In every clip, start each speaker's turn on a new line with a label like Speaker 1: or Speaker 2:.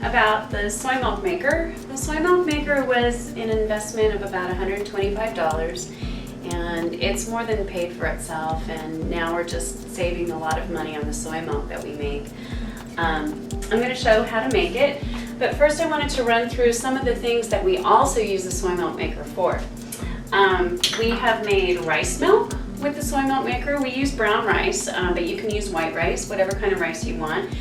Speaker 1: about the soy milk maker. The soy milk maker was an investment of about $125, and it's more than paid for itself, and now we're just saving a lot of money on the soy milk that we make. I'm going to show how to make it, but first I wanted to run through some of the things that we also use the soy milk maker for. We have made rice milk with the soy milk maker. We use brown rice, but you can use white rice, whatever kind of rice you want.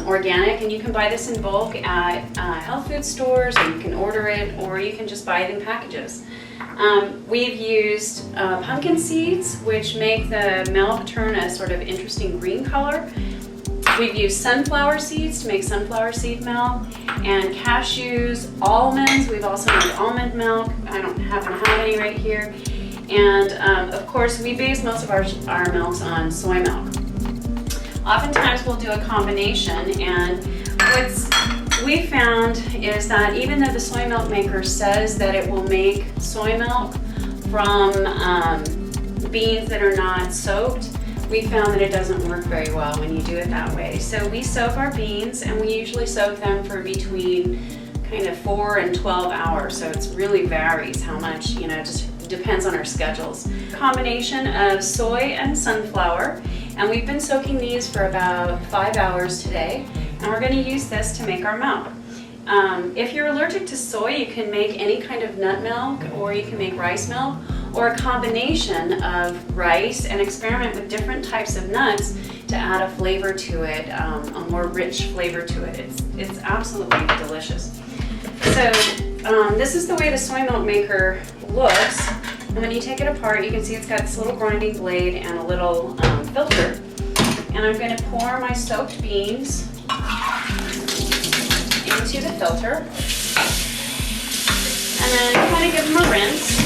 Speaker 1: Organic, and you can buy this in bulk at health food stores, or you can order it, or you can just buy it in packages. We've used pumpkin seeds, which make the milk turn a sort of interesting green color. We've used sunflower seeds to make sunflower seed milk, and cashews, almonds. We've also made almond milk. I don't happen to have any right here. And of course, we base most of our milks on soy milk. Oftentimes we'll do a combination, and what's we found is that even though the soy milk maker says that it will make soy milk from beans that are not soaked, we found that it doesn't work very well when you do it that way. So we soak our beans, and we usually soak them for between kind of 4 and 12 hours. So it really varies how much, just depends on our schedules. Combination of soy and sunflower, and we've been soaking these for about 5 hours today, and we're going to use this to make our milk. If you're allergic to soy, you can make any kind of nut milk, or you can make rice milk, or a combination of rice, and experiment with different types of nuts to add a flavor to it, a more rich flavor to it. It's absolutely delicious. So this is the way the soy milk maker looks, and when you take it apart, you can see it's got this little grinding blade and a little filter. And I'm going to pour my soaked beans into the filter, and then kind of give them a rinse.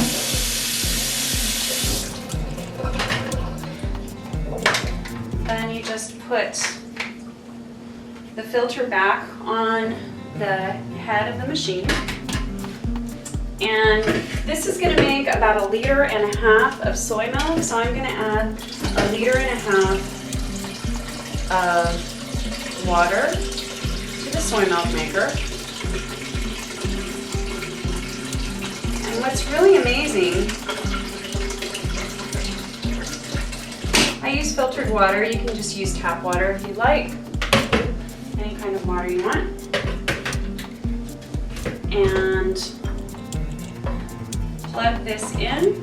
Speaker 1: Then you just put the filter back on the head of the machine. And this is going to make about 1.5 liters of soy milk, so I'm going to add 1.5 liters of water to the soy milk maker. And what's really amazing, I use filtered water. You can just use tap water if you like, any kind of water you want. And plug this in,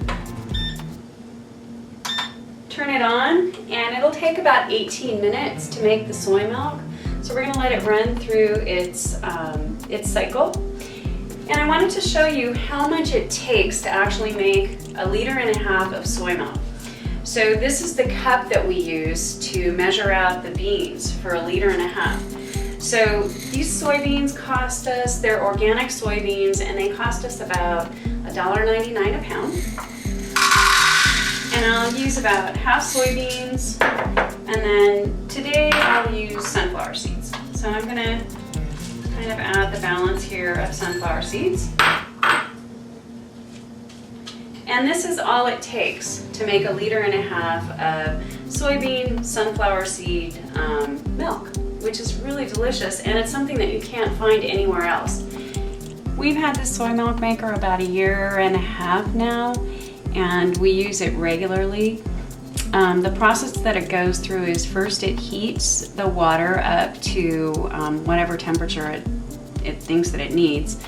Speaker 1: turn it on, and it'll take about 18 minutes to make the soy milk. So we're going to let it run through its cycle. And I wanted to show you how much it takes to actually make 1.5 liters of soy milk. So this is the cup that we use to measure out the beans for 1.5 liters. So these soybeans cost us, they're organic soybeans, and they cost us about $1.99 a pound. And I'll use about half soybeans, and then today I'll use sunflower seeds. So I'm going to kind of add the balance here of sunflower seeds. And this is all it takes to make 1.5 liters of soybean sunflower seed milk, which is really delicious, and it's something that you can't find anywhere else. We've had this soy milk maker about 1.5 years now, and we use it regularly. The process that it goes through is first it heats the water up to whatever temperature it thinks that it needs,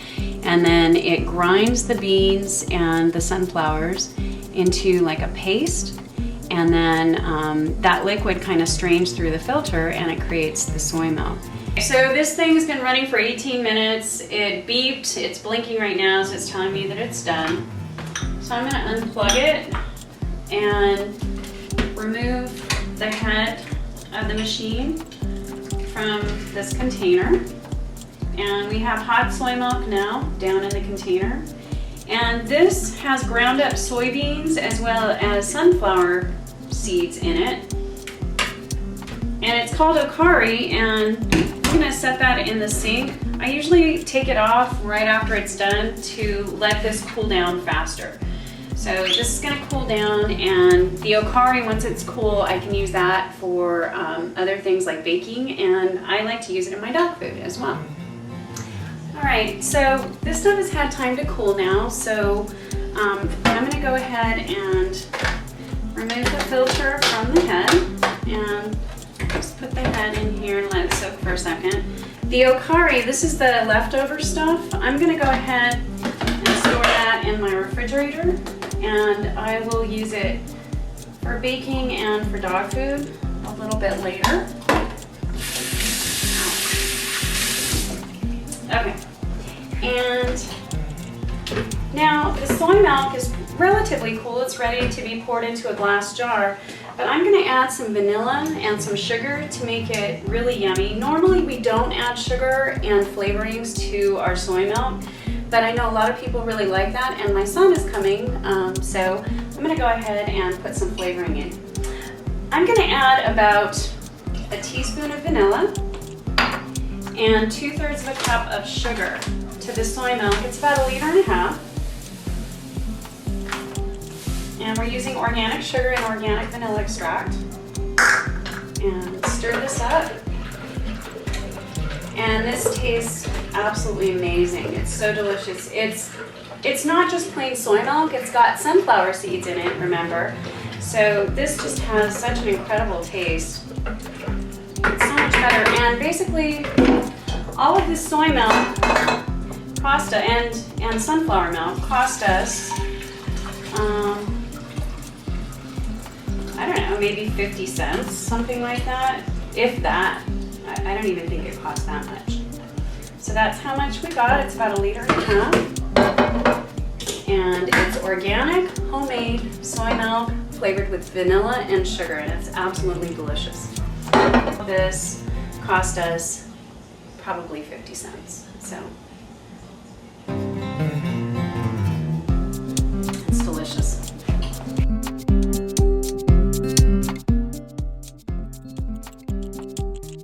Speaker 1: and then it grinds the beans and the sunflowers into like a paste, and then that liquid kind of strains through the filter and it creates the soy milk. So this thing's been running for 18 minutes. It beeped, it's blinking right now, so it's telling me that it's done. So I'm going to unplug it and remove the head of the machine from this container. And we have hot soy milk now down in the container. And this has ground up soybeans as well as sunflower seeds in it. And it's called okari, and I'm gonna set that in the sink. I usually take it off right after it's done to let this cool down faster. So this is gonna cool down, and the okari, once it's cool, I can use that for other things like baking, and I like to use it in my dog food as well. right, so this stuff has had time to cool now, so I'm going to go ahead and remove the filter from the head and just put the head in here and let it soak for a second. The okari, this is the leftover stuff. I'm going to go ahead and store that in my refrigerator, and I will use it for baking and for dog food a little bit later. Okay, and now the soy milk is relatively cool. It's ready to be poured into a glass jar, but I'm going to add some vanilla and some sugar to make it really yummy. Normally we don't add sugar and flavorings to our soy milk, but I know a lot of people really like that, and my son is coming, so I'm going to go ahead and put some flavoring in. I'm going to add about a teaspoon of vanilla and 2/3 of a cup of sugar to the soy milk. It's about 1.5 liters. And we're using organic sugar and organic vanilla extract. And stir this up. And this tastes absolutely amazing. It's so delicious. It's not just plain soy milk, it's got sunflower seeds in it, remember? So this just has such an incredible taste. It's so much better. And basically, all of this soy milk cost us, and sunflower milk cost us, I don't know, maybe 50 cents, something like that. If that. I don't even think it cost that much. So that's how much we got. It's about 1.5 liters. And it's organic, homemade soy milk flavored with vanilla and sugar, and it's absolutely delicious. This cost us probably 50 cents. So